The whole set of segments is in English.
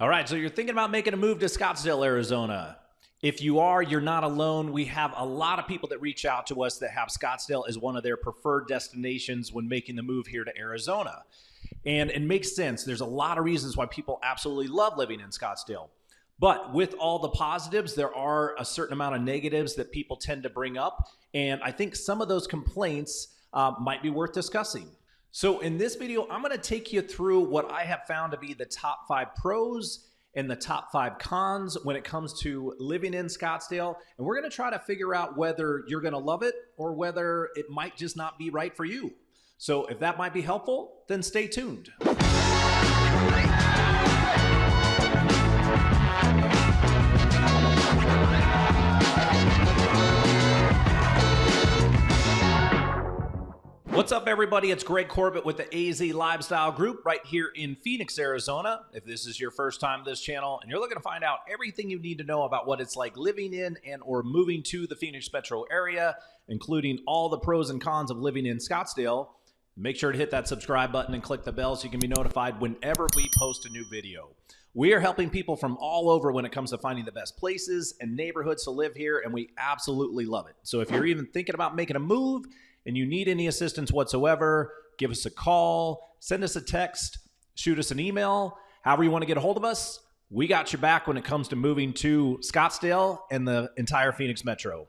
All right, so you're thinking about making a move to Scottsdale, Arizona. If you are, you're not alone. We have a lot of people that reach out to us that have Scottsdale as one of their preferred destinations when making the move here to Arizona. And it makes sense. There's a lot of reasons why people absolutely love living in Scottsdale. But with all the positives, there are a certain amount of negatives that people tend to bring up. And I think some of those complaints might be worth discussing. So in this video, I'm going to take you through what I have found to be the top 5 pros and the top 5 cons when it comes to living in Scottsdale. And we're going to try to figure out whether you're going to love it or whether it might just not be right for you. So if that might be helpful, then stay tuned. What's up, everybody? It's Greg Corbett with the AZ Lifestyle Group right here in Phoenix, Arizona. If this is your first time to this channel and you're looking to find out everything you need to know about what it's like living in and or moving to the Phoenix metro area, including all the pros and cons of living in Scottsdale, make sure to hit that subscribe button and click the bell so you can be notified whenever we post a new video. We are helping people from all over when it comes to finding the best places and neighborhoods to live here, and we absolutely love it. So if you're even thinking about making a move and you need any assistance whatsoever, give us a call, send us a text, shoot us an email, however you want to get a hold of us. We got your back when it comes to moving to Scottsdale and the entire Phoenix metro.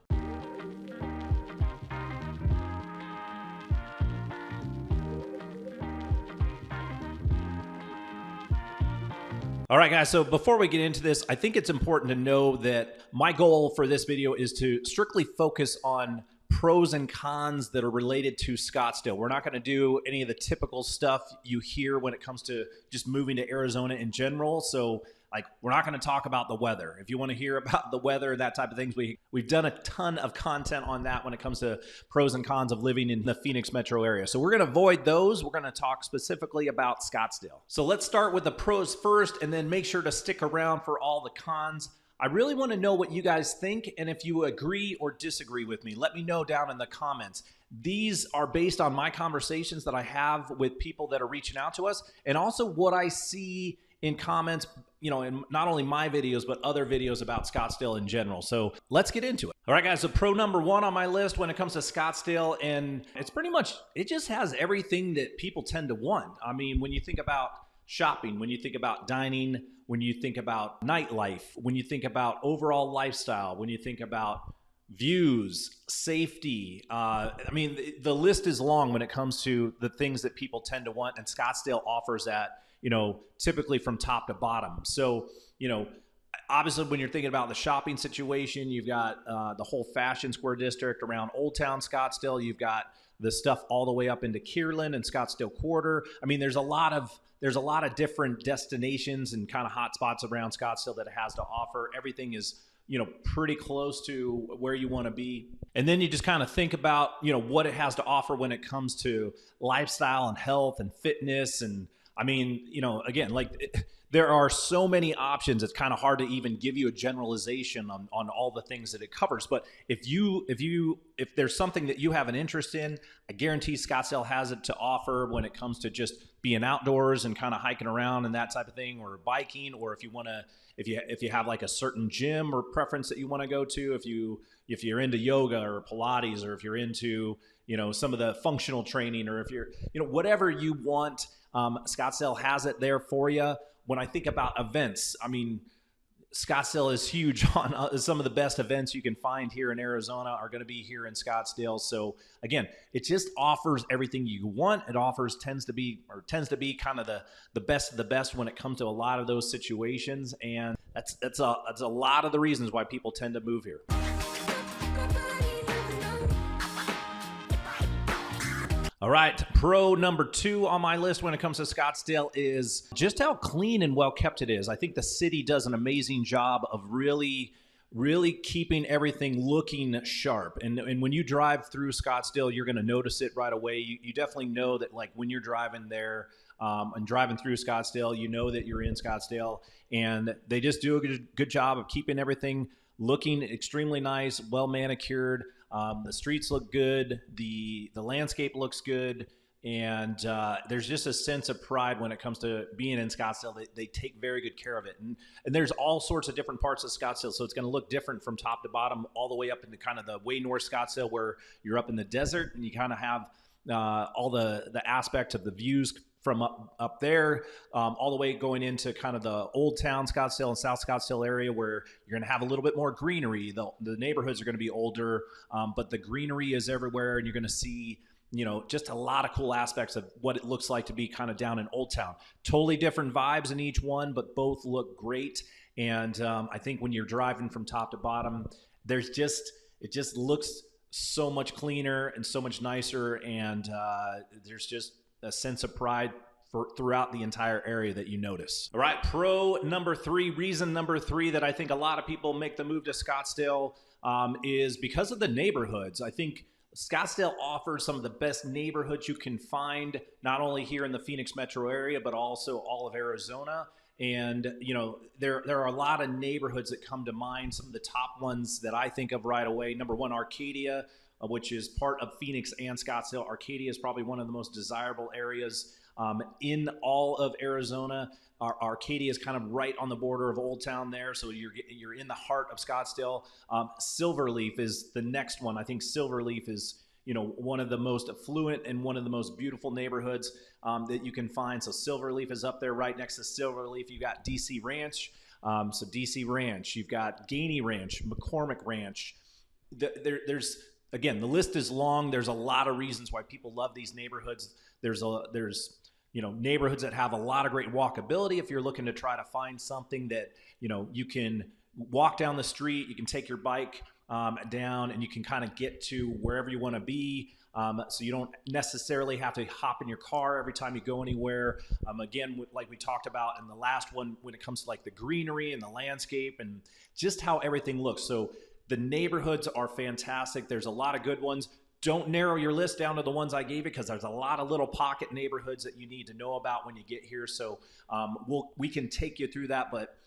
All right, guys, so before we get into this, I think it's important to know that my goal for this video is to strictly focus on pros and cons that are related to Scottsdale. We're not going to do any of the typical stuff you hear when it comes to just moving to Arizona in general. So like, we're not going to talk about the weather. If you want to hear about the weather, that type of things, we've done a ton of content on that when it comes to pros and cons of living in the Phoenix metro area. So we're going to avoid those. We're going to talk specifically about Scottsdale. So let's start with the pros first and then make sure to stick around for all the cons. I really want to know what you guys think, and if you agree or disagree with me, let me know down in the comments. These are based on my conversations that I have with people that are reaching out to us, and also what I see in comments, you know, in not only my videos, but other videos about Scottsdale in general. So let's get into it. All right, guys, so pro number 1 on my list when it comes to Scottsdale, and it's pretty much, it just has everything that people tend to want. I mean, when you think about shopping, when you think about dining, when you think about nightlife, when you think about overall lifestyle, when you think about views, safety, I mean, the list is long when it comes to the things that people tend to want, and Scottsdale offers that, you know, typically from top to bottom. So, you know, obviously when you're thinking about the shopping situation, you've got the whole Fashion Square district around Old Town Scottsdale. You've got the stuff all the way up into Kierland and Scottsdale Quarter. I mean, there's a lot of different destinations and kind of hot spots around Scottsdale that it has to offer. Everything is, you know, pretty close to where you want to be. And then you just kind of think about, you know, what it has to offer when it comes to lifestyle and health and fitness. And I mean, you know, again, like there are so many options. It's kind of hard to even give you a generalization on all the things that it covers. But if there's something that you have an interest in, I guarantee Scottsdale has it to offer when it comes to just being outdoors and kind of hiking around and that type of thing, or biking, or if you want to, if you have like a certain gym or preference that you want to go to, if you're into yoga or Pilates, or if you're into, you know, some of the functional training, or if you're, you know, whatever you want, Scottsdale has it there for you. When I think about events, I mean, Scottsdale is huge on some of the best events you can find here in Arizona are going to be here in Scottsdale. So again, it just offers everything you want. It tends to be kind of the best of the best when it comes to a lot of those situations. And that's a lot of the reasons why people tend to move here. All right, pro number 2 on my list when it comes to Scottsdale is just how clean and well kept it is. I think the city does an amazing job of really keeping everything looking sharp. And when you drive through Scottsdale, you're going to notice it right away. You definitely know that, like, when you're driving there and driving through Scottsdale, you know that you're in Scottsdale. And they just do a good job of keeping everything looking extremely nice, well manicured. The streets look good. The landscape looks good. And there's just a sense of pride when it comes to being in Scottsdale. They take very good care of it. And there's all sorts of different parts of Scottsdale, so it's going to look different from top to bottom, all the way up into kind of the way north Scottsdale, where you're up in the desert and you kind of have all the aspect of the views from up there, all the way going into kind of the old town Scottsdale and South Scottsdale area, where you're going to have a little bit more greenery. The neighborhoods are going to be older, but the greenery is everywhere, and you're going to see just a lot of cool aspects of what it looks like to be kind of down in Old Town. Totally different vibes in each one, but both look great. And I think when you're driving from top to bottom, it just looks so much cleaner and so much nicer. And there's just a sense of pride throughout the entire area that you notice. All right, reason number three that I think a lot of people make the move to Scottsdale is because of the neighborhoods. I think Scottsdale offers some of the best neighborhoods you can find, not only here in the Phoenix metro area, but also all of Arizona. And, there are a lot of neighborhoods that come to mind. Some of the top ones that I think of right away. Number one, Arcadia, which is part of Phoenix and Scottsdale. Arcadia is probably one of the most desirable areas in all of Arizona. Arcadia is kind of right on the border of Old Town there, so you're in the heart of Scottsdale. Silverleaf is the next one. I think Silverleaf is one of the most affluent and one of the most beautiful neighborhoods that you can find. So Silverleaf is up there. Right next to Silverleaf, you got DC Ranch. So DC Ranch, you've got Gainey Ranch, McCormick Ranch. There's again, the list is long. There's a lot of reasons why people love these neighborhoods. There's neighborhoods that have a lot of great walkability. If you're looking to try to find something that, you can walk down the street, you can take your bike down, and you can kind of get to wherever you want to be. So you don't necessarily have to hop in your car every time you go anywhere. Again, like we talked about in the last one, when it comes to like the greenery and the landscape and just how everything looks. So the neighborhoods are fantastic. There's a lot of good ones. Don't narrow your list down to the ones I gave you, because there's a lot of little pocket neighborhoods that you need to know about when you get here. So we can take you through that, but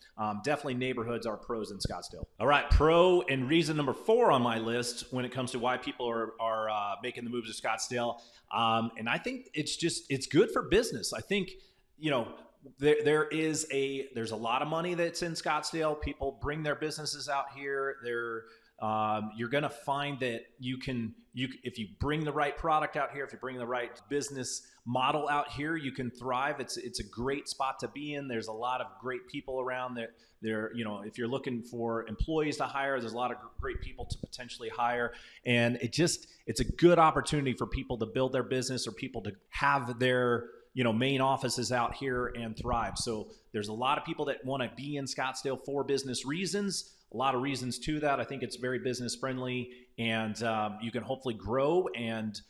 definitely neighborhoods are pros in Scottsdale. All right, pro and reason number 4 on my list when it comes to why people are making the move to Scottsdale. And I think it's good for business. I think, there's a lot of money that's in Scottsdale. People bring their businesses out here. You're going to find that if you bring the right product out here, if you bring the right business model out here, you can thrive. It's a great spot to be in. There's a lot of great people around there. If you're looking for employees to hire, there's a lot of great people to potentially hire. And it's a good opportunity for people to build their business, or people to have their main offices out here and thrive. So there's a lot of people that want to be in Scottsdale for business reasons. A lot of reasons to that. I think it's very business friendly, and you can hopefully grow and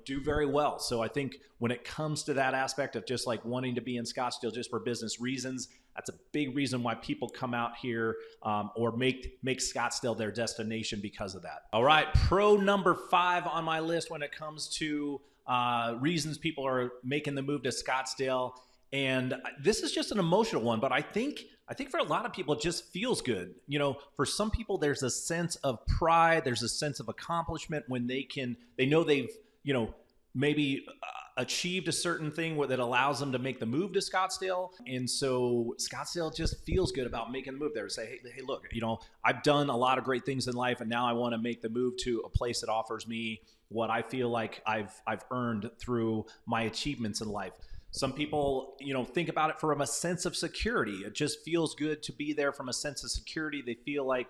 do very well. So I think when it comes to that aspect of just like wanting to be in Scottsdale just for business reasons, that's a big reason why people come out here or make Scottsdale their destination because of that. All right, pro number 5 on my list when it comes to reasons people are making the move to Scottsdale. And this is just an emotional one, but I think for a lot of people, it just feels good. For some people, there's a sense of pride. There's a sense of accomplishment when they know they've, maybe achieved a certain thing that allows them to make the move to Scottsdale. And so Scottsdale just feels good about making the move there. Say, hey, look, I've done a lot of great things in life, and now I want to make the move to a place that offers me what I feel like I've earned through my achievements in life. Some people, think about it from a sense of security. It just feels good to be there from a sense of security. They feel like,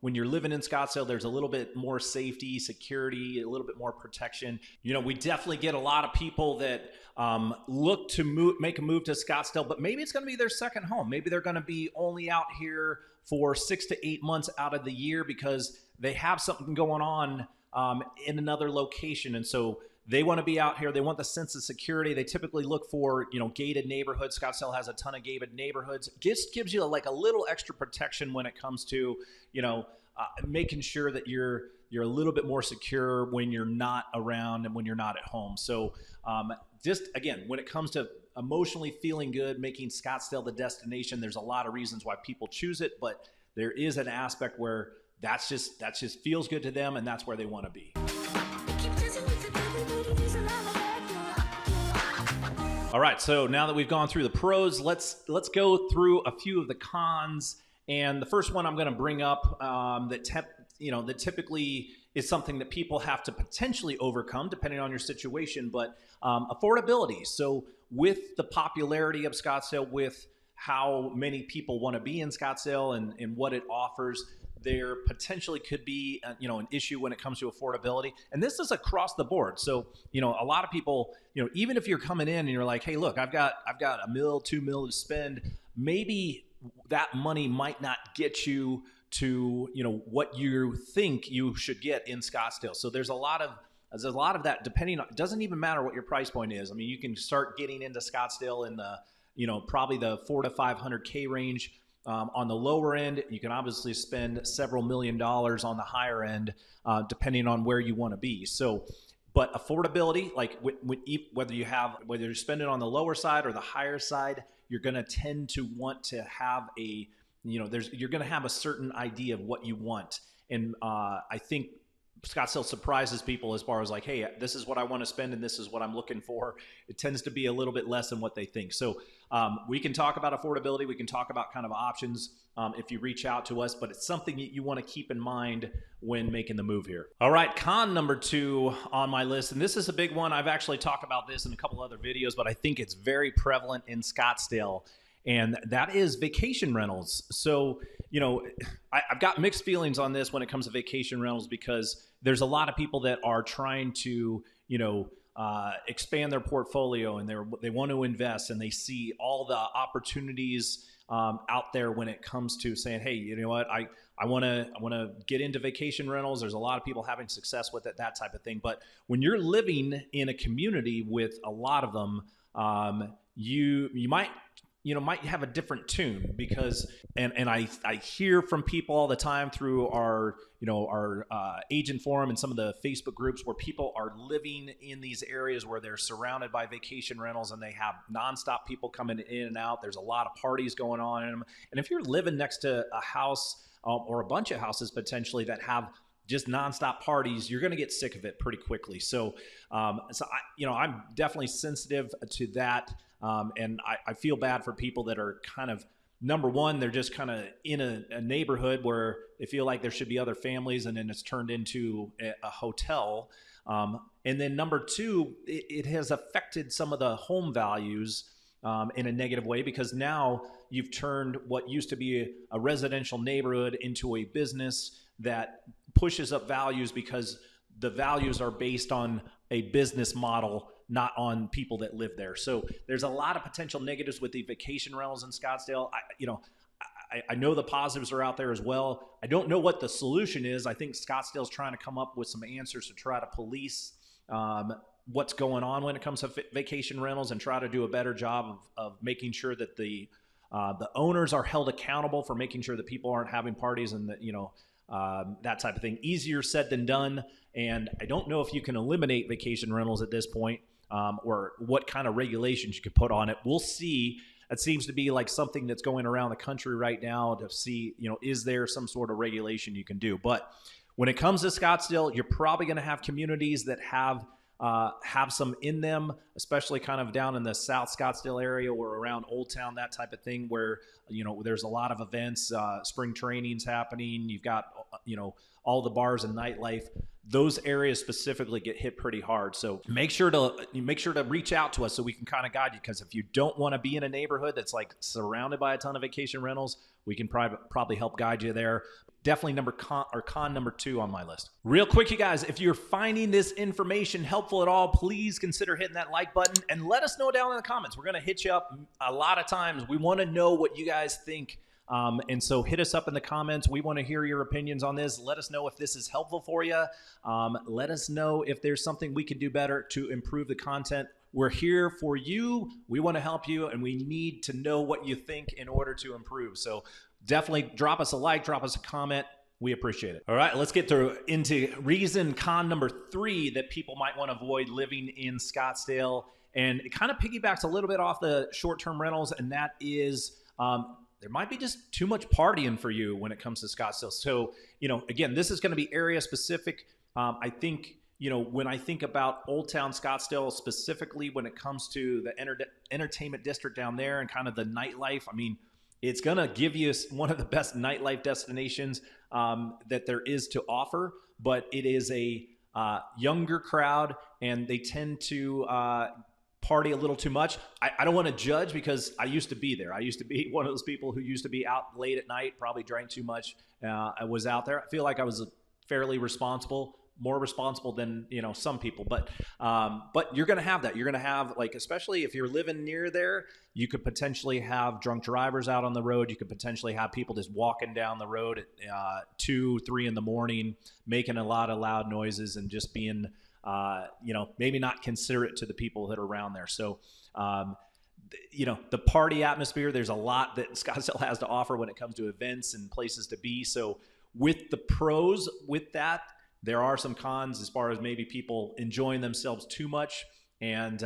when you're living in Scottsdale, there's a little bit more safety, security, a little bit more protection. We definitely get a lot of people that look to make a move to Scottsdale, but maybe it's going to be their second home. Maybe they're going to be only out here for 6 to 8 months out of the year because they have something going on in another location. And so they want to be out here. They want the sense of security. They typically look for, gated neighborhoods. Scottsdale has a ton of gated neighborhoods. Just gives you like a little extra protection when it comes to, making sure that you're a little bit more secure when you're not around and when you're not at home. So just again, when it comes to emotionally feeling good, making Scottsdale the destination, there's a lot of reasons why people choose it, but there is an aspect where that's just feels good to them, and that's where they want to be. All right, so now that we've gone through the pros, let's go through a few of the cons. And the first one I'm going to bring up that typically is something that people have to potentially overcome depending on your situation, but affordability. So with the popularity of Scottsdale, with how many people want to be in Scottsdale and what it offers, there potentially could be an issue when it comes to affordability, and this is across the board. So a lot of people, even if you're coming in and you're like, hey, look, I've got $1 mil, $2 mil to spend, maybe that money might not get you to what you think you should get in Scottsdale. So there's a lot of that, depending on, it doesn't even matter what your price point is. I mean, you can start getting into Scottsdale in the probably the $400 to $500K range. On the lower end, you can obviously spend several $1 million on the higher end, depending on where you want to be. So, but affordability, like whether you're spending on the lower side or the higher side, you're going to tend to want to have you're going to have a certain idea of what you want. And I think Scottsdale surprises people as far as like, hey, this is what I want to spend and this is what I'm looking for. It tends to be a little bit less than what they think. So we can talk about affordability. We can talk about kind of options if you reach out to us, but it's something that you want to keep in mind when making the move here. All right, con number 2 on my list, and this is a big one. I've actually talked about this in a couple other videos, but I think it's very prevalent in Scottsdale, and that is vacation rentals. So, I've got mixed feelings on this when it comes to vacation rentals, because there's a lot of people that are trying to, expand their portfolio, and they want to invest, and they see all the opportunities out there when it comes to saying, hey, you know what, I want to get into vacation rentals. There's a lot of people having success with it, that type of thing. But when you're living in a community with a lot of them, you might have a different tune, because and I hear from people all the time through our agent forum and some of the Facebook groups where people are living in these areas where they're surrounded by vacation rentals and they have nonstop people coming in and out. There's a lot of parties going on in them. And if you're living next to a house or a bunch of houses potentially that have just nonstop parties, you're going to get sick of it pretty quickly. So, I'm definitely sensitive to that. And I feel bad for people that are kind of, number one, they're just kind of in a neighborhood where they feel like there should be other families, and then it's turned into a hotel. And then number 2, it has affected some of the home values in a negative way, because now you've turned what used to be a residential neighborhood into a business that pushes up values, because the values are based on a business model, not on people that live there. So there's a lot of potential negatives with the vacation rentals in Scottsdale. I know the positives are out there as well. I don't know what the solution is. I think Scottsdale's trying to come up with some answers to try to police what's going on when it comes to vacation rentals, and try to do a better job of making sure that the owners are held accountable for making sure that people aren't having parties, and that, that type of thing. Easier said than done. And I don't know if you can eliminate vacation rentals at this point, or what kind of regulations you could put on it. We'll see. It seems to be like something that's going around the country right now to see, is there some sort of regulation you can do? But when it comes to Scottsdale, you're probably going to have communities that have some in them, especially kind of down in the South Scottsdale area or around Old Town, that type of thing, where, there's a lot of events, spring trainings happening. You've got, all the bars and nightlife. Those areas specifically get hit pretty hard. So make sure to reach out to us so we can kind of guide you, because if you don't want to be in a neighborhood that's like surrounded by a ton of vacation rentals, we can probably help guide you there. Definitely con number 2 on my list. Real quick, you guys, if you're finding this information helpful at all, please consider hitting that like button and let us know down in the comments. We're going to hit you up a lot of times. We want to know what you guys think. And so hit us up in the comments. We want to hear your opinions on this. Let us know if this is helpful for you. Let us know if there's something we can do better to improve the content. We're here for you. We want to help you, and we need to know what you think in order to improve. So definitely drop us a like, drop us a comment. We appreciate it. All right, let's get into con number 3 that people might want to avoid living in Scottsdale. And it kind of piggybacks a little bit off the short-term rentals, and that is there might be just too much partying for you when it comes to Scottsdale. So, again, this is going to be area specific. I think, when I think about Old Town Scottsdale, specifically when it comes to the entertainment district down there and kind of the nightlife, I mean, it's going to give you one of the best nightlife destinations that there is to offer, but it is a younger crowd, and they tend to party a little too much. I don't want to judge, because I used to be there. I used to be one of those people who used to be out late at night, probably drank too much. I was out there. I feel like I was fairly responsible, more responsible than some people, but you're going to have that. You're going to have, like, especially if you're living near there, you could potentially have drunk drivers out on the road. You could potentially have people just walking down the road at 2, 3 in the morning, making a lot of loud noises and just being maybe not considerate to the people that are around there. So the party atmosphere, there's a lot that Scottsdale has to offer when it comes to events and places to be. So with the pros with that, there are some cons as far as maybe people enjoying themselves too much, and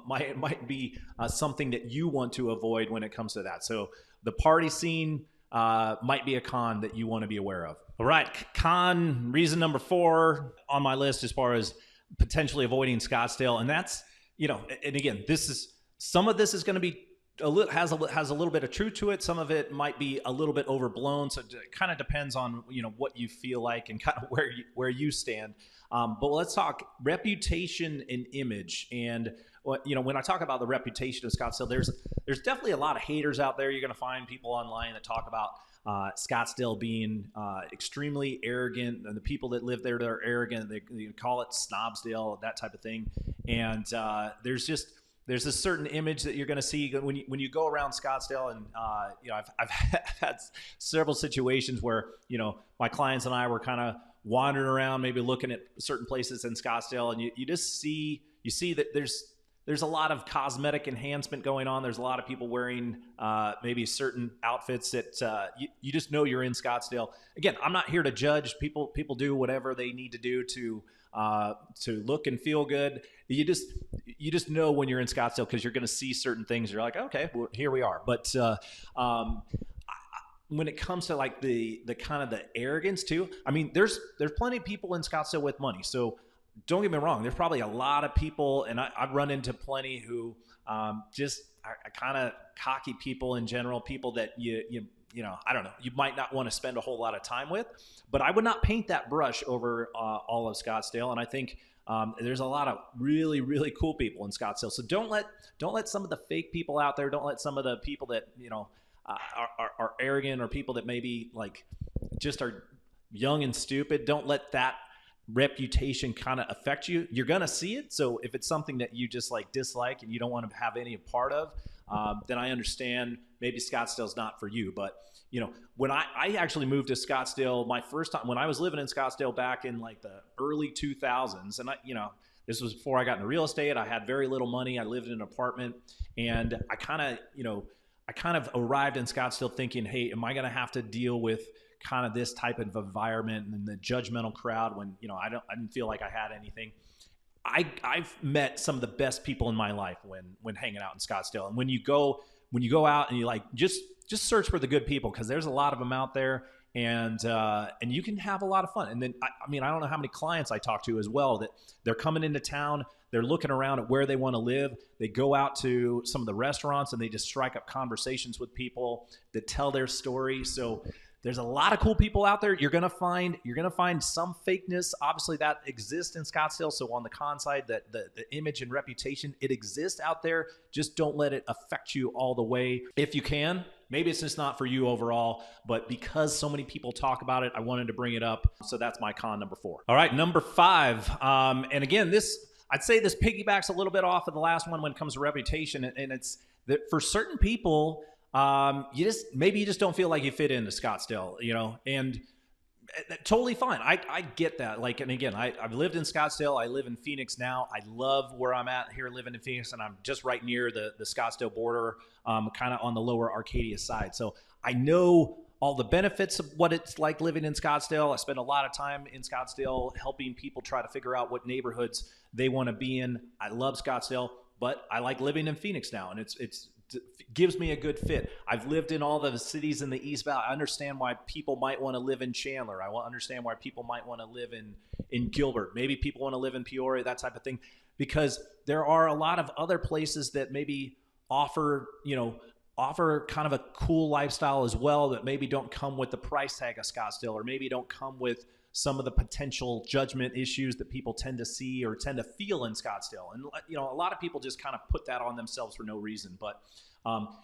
might be something that you want to avoid when it comes to that. So the party scene might be a con that you want to be aware of. All right, reason number 4 on my list as far as potentially avoiding Scottsdale, and that's, and again, some of this is going to be has a little bit of truth to it. Some of it might be a little bit overblown. So it kind of depends on, what you feel like and kind of where you stand. But let's talk reputation and image. And, when I talk about the reputation of Scottsdale, there's definitely a lot of haters out there. You're going to find people online that talk about Scottsdale being extremely arrogant, and the people that live there that are arrogant, they call it Snobsdale, that type of thing. And there's a certain image that you're going to see when you go around Scottsdale, and I've had several situations where my clients and I were kind of wandering around, maybe looking at certain places in Scottsdale, and you see that there's a lot of cosmetic enhancement going on. There's a lot of people wearing maybe certain outfits that you just know you're in Scottsdale. Again, I'm not here to judge. People do whatever they need to do to look and feel good. You just know when you're in Scottsdale, because you're going to see certain things. You're like, okay, well, here we are. But when it comes to like the kind of the arrogance too, I mean, there's plenty of people in Scottsdale with money. So don't get me wrong. There's probably a lot of people, and I've run into plenty who just are kind of cocky people in general, people that I don't know, you might not want to spend a whole lot of time with, but I would not paint that brush over all of Scottsdale. And I think there's a lot of really, really cool people in Scottsdale. So don't let some of the fake people out there, don't let some of the people that, are arrogant, or people that maybe like just are young and stupid, don't let that reputation kind of affect you. You're going to see it. So if it's something that you just like dislike and you don't want to have any part of, then I understand maybe Scottsdale's not for you. But when I actually moved to Scottsdale, my first time when I was living in Scottsdale back in like the early 2000s, and this was before I got into real estate. I had very little money. I lived in an apartment, and I kind of arrived in Scottsdale thinking, hey, am I going to have to deal with kind of this type of environment and the judgmental crowd when, I didn't feel like I had anything. I've met some of the best people in my life when hanging out in Scottsdale. And when you go out and you like, just search for the good people, because there's a lot of them out there, and you can have a lot of fun. And then, I don't know how many clients I talk to as well, that they're coming into town, they're looking around at where they want to live. They go out to some of the restaurants and they just strike up conversations with people that tell their story. So there's a lot of cool people out there. You're gonna find some fakeness. Obviously, that exists in Scottsdale. So on the con side, that the image and reputation, it exists out there. Just don't let it affect you all the way. If you can, maybe it's just not for you overall. But because so many people talk about it, I wanted to bring it up. So that's my con number 4. All right, number 5. And again, I'd say this piggybacks a little bit off of the last one when it comes to reputation, and it's that for certain people, you just don't feel like you fit into Scottsdale, and totally fine. I get that. Like, and again, I've lived in Scottsdale. I live in Phoenix now. I love where I'm at here living in Phoenix, and I'm just right near the Scottsdale border, kind of on the lower Arcadia side. So I know all the benefits of what it's like living in Scottsdale. I spend a lot of time in Scottsdale helping people try to figure out what neighborhoods they want to be in. I love Scottsdale, but I like living in Phoenix now, and it's gives me a good fit. I've lived in all the cities in the East Valley. I understand why people might want to live in Chandler. I understand why people might want to live in Gilbert. Maybe people want to live in Peoria, that type of thing, because there are a lot of other places that maybe offer kind of a cool lifestyle as well, that maybe don't come with the price tag of Scottsdale, or maybe don't come with some of the potential judgment issues that people tend to see or tend to feel in Scottsdale. And, a lot of people just kind of put that on themselves for no reason. But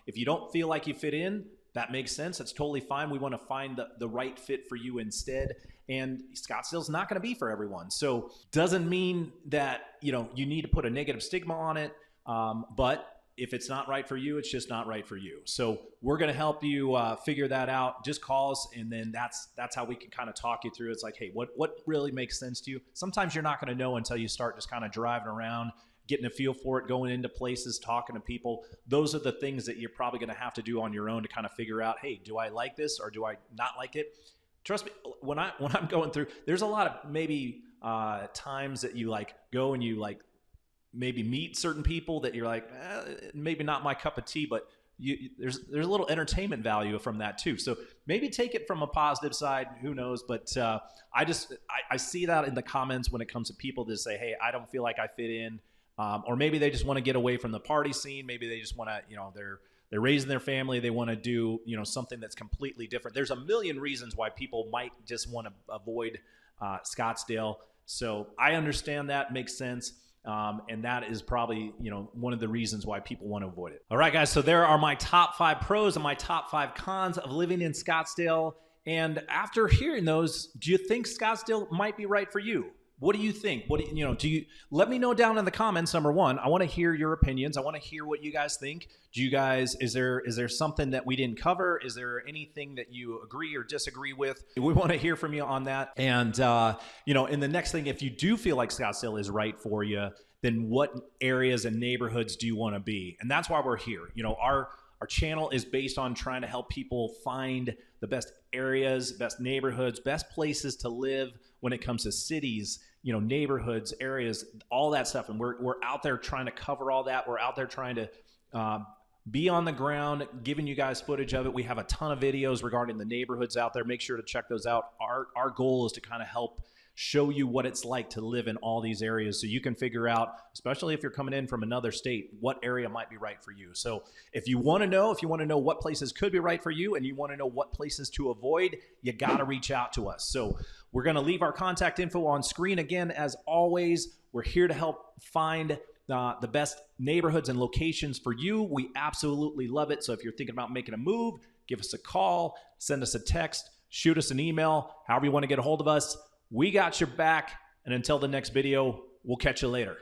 if you don't feel like you fit in, that makes sense. That's totally fine. We want to find the right fit for you instead. And Scottsdale's not going to be for everyone. So doesn't mean that, you need to put a negative stigma on it. But if it's not right for you, it's just not right for you. So we're going to help you figure that out. Just call us, and then that's how we can kind of talk you through. It's like, hey, what really makes sense to you? Sometimes you're not going to know until you start just kind of driving around, getting a feel for it, going into places, talking to people. Those are the things that you're probably going to have to do on your own to kind of figure out, hey, do I like this or do I not like it? Trust me, when I'm going through, there's a lot of maybe times that you go and you maybe meet certain people that you're like, maybe not my cup of tea, but there's a little entertainment value from that too. So maybe take it from a positive side, who knows? But I see that in the comments when it comes to people that say, hey, I don't feel like I fit in. Or maybe they just want to get away from the party scene. Maybe they just want to, they're raising their family. They want to do, something that's completely different. There's a million reasons why people might just want to avoid Scottsdale. So I understand that, makes sense. And that is probably, one of the reasons why people want to avoid it. All right, guys. So there are my top 5 pros and my top 5 cons of living in Scottsdale. And after hearing those, do you think Scottsdale might be right for you? What do you think? Do you let me know down in the comments? Number one, I want to hear your opinions. I want to hear what you guys think. Is there something that we didn't cover? Is there anything that you agree or disagree with? We want to hear from you on that. And, in the next thing, if you do feel like Scottsdale is right for you, then what areas and neighborhoods do you want to be? And that's why we're here. Our channel is based on trying to help people find the best areas, best neighborhoods, best places to live when it comes to cities, neighborhoods, areas, all that stuff. And we're out there trying to cover all that. We're out there trying to be on the ground, giving you guys footage of it. We have a ton of videos regarding the neighborhoods out there. Make sure to check those out. Our goal is to kind of help show you what it's like to live in all these areas, so you can figure out, especially if you're coming in from another state, what area might be right for you. So if you want to know what places could be right for you, and you want to know what places to avoid, you got to reach out to us. So we're going to leave our contact info on screen. Again, as always, we're here to help find the best neighborhoods and locations for you. We absolutely love it. So if you're thinking about making a move, give us a call, send us a text, shoot us an email, however you want to get a hold of us. We got your back, and until the next video, we'll catch you later.